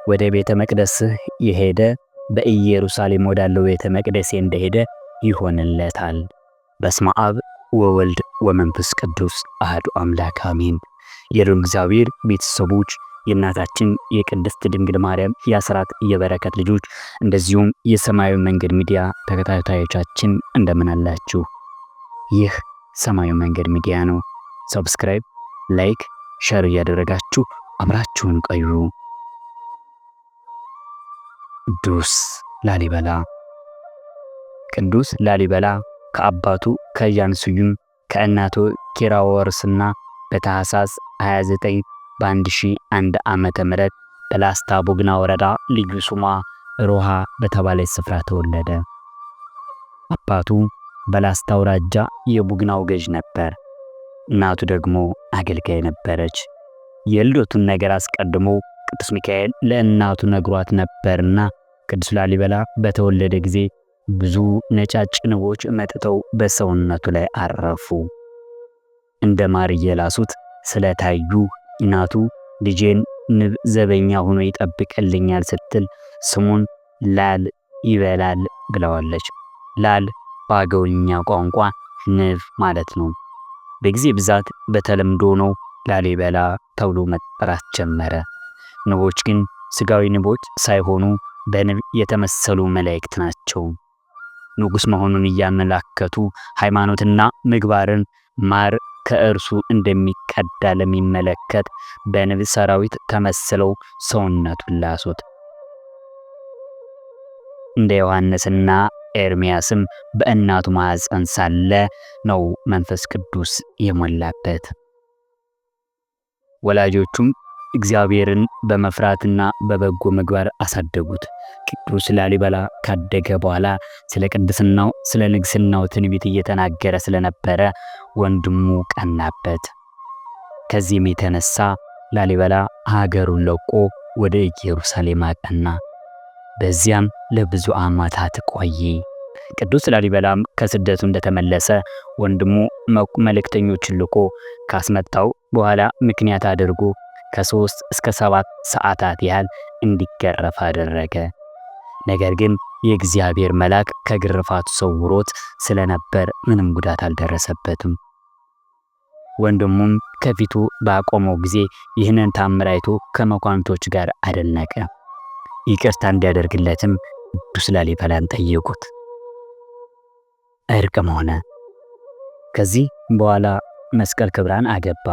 ወደ ቤተ መቅደስ የሄደ በኢየሩሳሌም ወዳለው ቤተ መቅደስ እንደሄደ ይሆንለታል። በስመ አብ ወወልድ ወመንፈስ ቅዱስ አሐዱ አምላክ አሜን። የልዑል እግዚአብሔር ቤተሰቦች የእናታችን የቅድስት ድንግል ማርያም የአስራት የበረከት ልጆች እንደዚሁም የሰማያዊ መንገድ ሚዲያ ተከታታዮቻችን እንደምን አላችሁ? ይህ ሰማያዊ መንገድ ሚዲያ ነው። ሰብስክራይብ፣ ላይክ፣ ሸር እያደረጋችሁ አብራችሁን ቆዩ። ቅዱስ ላሊበላ። ቅዱስ ላሊበላ ከአባቱ ከኢያንስዩም ከእናቱ ኪራወርስና በታኅሳስ 29 በ1001 ዓመተ ምህረት በላስታ ቡግና ወረዳ ልዩ ስሟ ሮሃ በተባለች ስፍራ ተወለደ። አባቱ በላስታ አውራጃ የቡግናው ገዥ ነበር። እናቱ ደግሞ አገልጋይ ነበረች። የልደቱን ነገር አስቀድሞ ቅዱስ ሚካኤል ለእናቱ ነግሯት ነበርና ቅዱስ ላሊበላ በተወለደ ጊዜ ብዙ ነጫጭ ንቦች መጥተው በሰውነቱ ላይ አረፉ። እንደ ማር እየላሱት ስለታዩ እናቱ ልጄን ንብ ዘበኛ ሆኖ ይጠብቅልኛል ስትል ስሙን ላል ይበላል ብለዋለች። ላል በአገውኛ ቋንቋ ንብ ማለት ነው። በጊዜ ብዛት በተለምዶ ነው ላሊበላ ተብሎ መጠራት ጀመረ። ንቦች ግን ስጋዊ ንቦች ሳይሆኑ በንብ የተመሰሉ መላእክት ናቸው። ንጉሥ መሆኑን እያመላከቱ ሃይማኖትና ምግባርን ማር ከእርሱ እንደሚቀዳ ለሚመለከት በንብ ሰራዊት ተመስለው ሰውነቱን ላሱት። እንደ ዮሐንስና ኤርምያስም በእናቱ ማኅፀን ሳለ ነው መንፈስ ቅዱስ የሞላበት። ወላጆቹም እግዚአብሔርን በመፍራትና በበጎ ምግባር አሳደጉት። ቅዱስ ላሊበላ ካደገ በኋላ ስለ ቅድስናው ስለ ንግስናው ትንቢት እየተናገረ ስለነበረ ወንድሙ ቀናበት። ከዚህም የተነሳ ላሊበላ ሀገሩን ለቆ ወደ ኢየሩሳሌም አቀና። በዚያም ለብዙ ዓመታት ቆየ። ቅዱስ ላሊበላም ከስደቱ እንደተመለሰ ወንድሙ መልእክተኞችን ልኮ ካስመጣው በኋላ ምክንያት አድርጎ ከ3 እስከ 7 ሰዓታት ያህል እንዲገረፍ አደረገ። ነገር ግን የእግዚአብሔር መልአክ ከግርፋቱ ሰውሮት ስለነበር ምንም ጉዳት አልደረሰበትም። ወንድሙም ከፊቱ ባቆመው ጊዜ ይህንን ታምር አይቶ ከመኳንቶች ጋር አደነቀ። ይቅርታ እንዲያደርግለትም ቅዱስ ላሊበላን ጠየቁት። እርቅም ሆነ። ከዚህ በኋላ መስቀል ክብራን አገባ።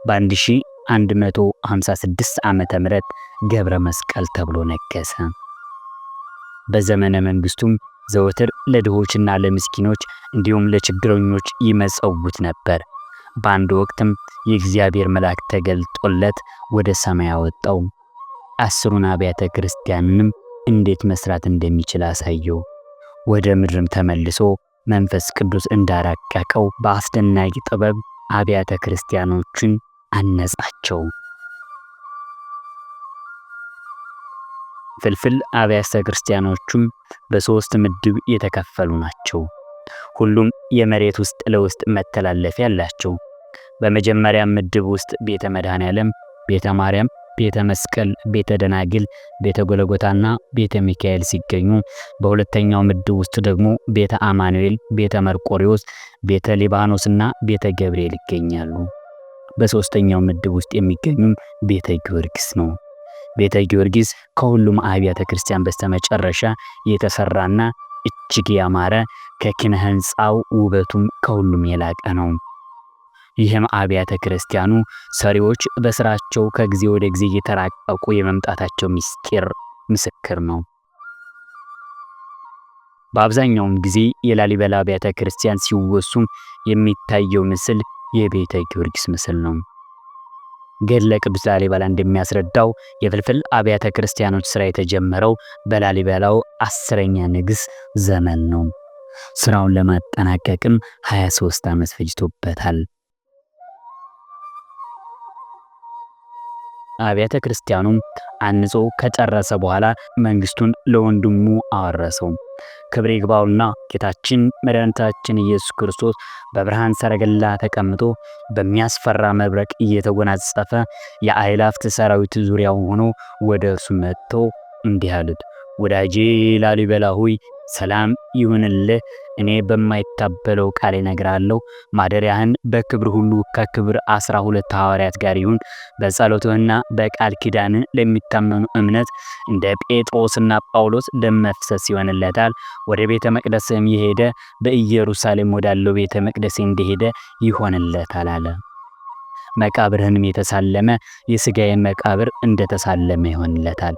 በ1156 ዓመተ ምህረት ገብረ መስቀል ተብሎ ነገሰ። በዘመነ መንግስቱም ዘወትር ለድሆችና ለምስኪኖች እንዲሁም ለችግረኞች ይመጸውት ነበር። በአንድ ወቅትም የእግዚአብሔር መልአክ ተገልጦለት ወደ ሰማይ አወጣው። 10ን አብያተ ክርስቲያንንም እንዴት መስራት እንደሚችል አሳየው። ወደ ምድርም ተመልሶ መንፈስ ቅዱስ እንዳራቀቀው በአስደናቂ ጥበብ አብያተ ክርስቲያኖችን አነጻቸው። ፍልፍል አብያተ ክርስቲያኖቹም በ3 ምድብ የተከፈሉ ናቸው። ሁሉም የመሬት ውስጥ ለውስጥ መተላለፊያ አላቸው። በመጀመሪያ ምድብ ውስጥ ቤተ መድኃኔዓለም፣ ቤተ ማርያም፣ ቤተ መስቀል፣ ቤተ ደናግል፣ ቤተ ጎለጎታና ቤተ ሚካኤል ሲገኙ በሁለተኛው ምድብ ውስጥ ደግሞ ቤተ አማኑኤል፣ ቤተ መርቆሪዎስ፣ ቤተ ሊባኖስና ቤተ ገብርኤል ይገኛሉ። በሶስተኛው ምድብ ውስጥ የሚገኙም ቤተ ጊዮርጊስ ነው። ቤተ ጊዮርጊስ ከሁሉም አብያተ ክርስቲያን በስተመጨረሻ የተሰራና እጅግ ያማረ ከኪነ ሕንጻው ውበቱም ከሁሉም የላቀ ነው። ይህም አብያተ ክርስቲያኑ ሰሪዎች በስራቸው ከጊዜ ወደ ጊዜ እየተራቀቁ የመምጣታቸው ምስጢር ምስክር ነው። በአብዛኛውም ጊዜ የላሊበላ አብያተ ክርስቲያን ሲወሱም የሚታየው ምስል የቤተ ጊዮርጊስ ምስል ነው። ገድለ ቅዱስ ላሊበላ እንደሚያስረዳው የፍልፍል አብያተ ክርስቲያኖች ስራ የተጀመረው በላሊበላው 10ኛ ንግስ ዘመን ነው። ስራውን ለማጠናቀቅም 23 ዓመት ፈጅቶበታል። አብያተ ክርስቲያኑም አንጾ ከጨረሰ በኋላ መንግስቱን ለወንድሙ አወረሰው። ክብር ይግባውና ጌታችን መድኃኒታችን ኢየሱስ ክርስቶስ በብርሃን ሰረገላ ተቀምጦ በሚያስፈራ መብረቅ እየተጎናጸፈ የአእላፍት ሰራዊት ዙሪያው ሆኖ ወደ እርሱ መጥቶ እንዲህ አሉት፣ ወዳጄ ላሊበላ ሆይ ሰላም ይሁንልህ። እኔ በማይታበለው ቃል እነግራለሁ። ማደሪያህን በክብር ሁሉ ከክብር 12 ሐዋርያት ጋር ይሁን። በጸሎትህና በቃል ኪዳን ለሚታመኑ እምነት እንደ ጴጥሮስና ጳውሎስ ደም መፍሰስ ይሆንለታል። ወደ ቤተ መቅደስም የሄደ በኢየሩሳሌም ወዳለው ቤተ መቅደስ እንደሄደ ይሆንለታል አለ። መቃብርህንም የተሳለመ የሥጋዬን መቃብር እንደተሳለመ ይሆንለታል።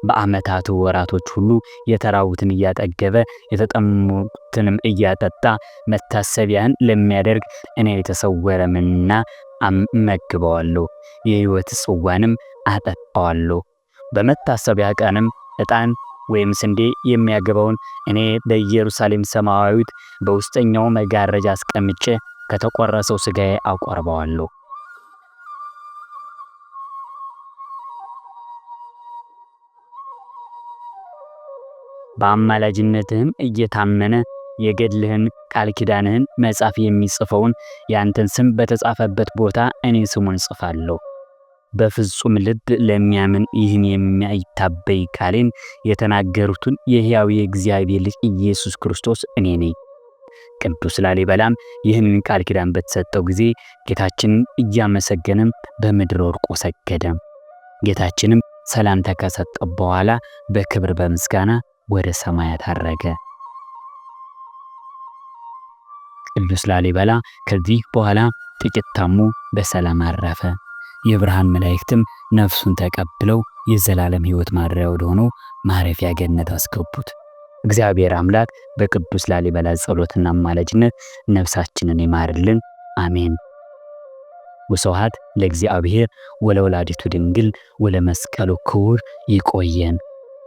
በዓመታቱ ወራቶች ሁሉ የተራቡትን እያጠገበ የተጠሙትንም እያጠጣ መታሰቢያን ለሚያደርግ እኔ የተሰወረ መና አመግበዋለሁ፣ የሕይወት ጽዋንም አጠጣዋለሁ። በመታሰቢያ ቀንም ዕጣን ወይም ስንዴ የሚያገባውን እኔ በኢየሩሳሌም ሰማያዊት በውስጠኛው መጋረጃ አስቀምጬ ከተቆረሰው ሥጋዬ አቆርበዋለሁ። በአማላጅነትህም እየታመነ የገድልህን ቃል ኪዳንህን መጽሐፍ የሚጽፈውን ያንተን ስም በተጻፈበት ቦታ እኔ ስሙን ጽፋለሁ። በፍጹም ልብ ለሚያምን ይህን የማይታበይ ቃሌን የተናገሩትን የሕያው የእግዚአብሔር ልጅ ኢየሱስ ክርስቶስ እኔ ነኝ። ቅዱስ ላሊበላም ይህንን ቃል ኪዳን በተሰጠው ጊዜ ጌታችንን እያመሰገነም በምድር ወድቆ ሰገደ። ጌታችንም ሰላምታ ከሰጠ በኋላ በክብር በምስጋና ወደ ሰማያት አረገ። ቅዱስ ላሊበላ ከዚህ በኋላ ጥቂት ታሞ በሰላም አረፈ። የብርሃን መላእክትም ነፍሱን ተቀብለው የዘላለም ሕይወት ማደሪያ ወደ ሆነው ማረፊያ ገነት አስገቡት። እግዚአብሔር አምላክ በቅዱስ ላሊበላ ጸሎትና አማላጅነት ነፍሳችንን ይማርልን፣ አሜን። ወስብሐት ለእግዚአብሔር ወለወላዲቱ ድንግል ወለመስቀሉ ክቡር። ይቆየን።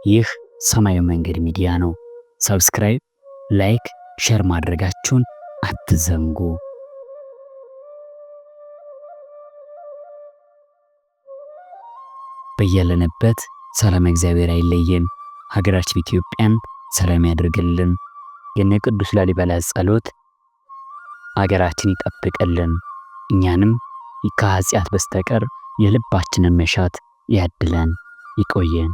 ይህ ሰማያዊ መንገድ ሚዲያ ነው። ሰብስክራይብ፣ ላይክ፣ ሼር ማድረጋችሁን አትዘንጉ። በያለንበት ሰላም እግዚአብሔር አይለየን። ሀገራችን ኢትዮጵያን ሰላም ያድርግልን። የነ ቅዱስ ላሊበላ ጸሎት ሀገራችን ይጠብቅልን። እኛንም ከኃጢአት በስተቀር የልባችንን መሻት ያድለን። ይቆየን።